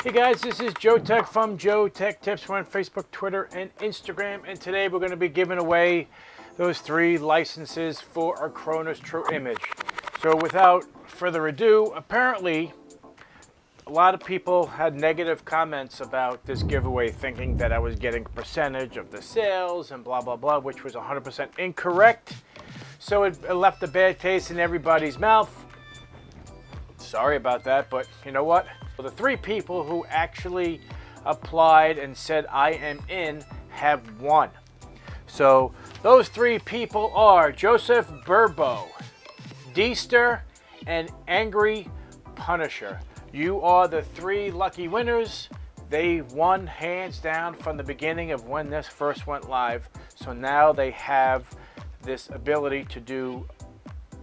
Hey guys, this is Joe Tech from JoeteckTips. We're on Facebook, Twitter, and Instagram, and today we're going to be giving away those 3 licenses for Acronis True Image. So without further ado, apparently a lot of people had negative comments about this giveaway, thinking that I was getting a percentage of the sales and blah blah blah, which was 100% incorrect. So it left a bad taste in everybody's mouth. Sorry about that, but you know what? The 3 people who actually applied and said I am in have won. So those 3 people are Joseph Burbo, Deester, and Angry Punisher. You are the 3 lucky winners. They won hands down from the beginning of when this first went live. So now they have this ability to do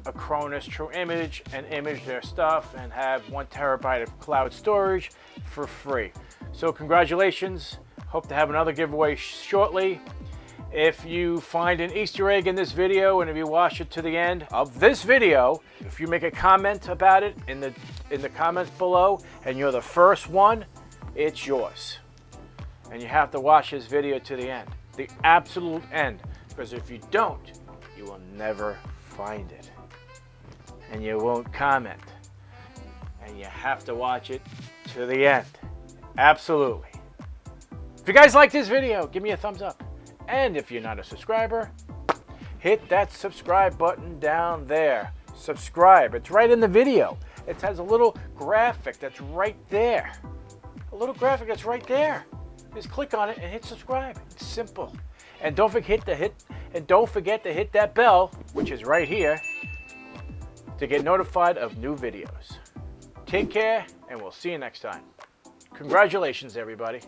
Acronis True Image and image their stuff and have 1 terabyte of cloud storage for free. So congratulations. Hope to have another giveaway shortly. If you find an Easter egg in this video and if you watch it to the end of this video, if you make a comment about it in the comments below and you're the first one, it's yours. And you have to watch this video to the end, the absolute end, because if you don't, you will never find it. And you won't comment. And you have to watch it to the end. Absolutely. If you guys like this video, give me a thumbs up. And if you're not a subscriber, hit that subscribe button down there. Subscribe. It's right in the video. It has a little graphic that's right there. A little graphic that's right there. Just click on it and hit subscribe. It's simple. And don't forget to hit that bell, which is right here, to get notified of new videos. Take care, and we'll see you next time. Congratulations, everybody.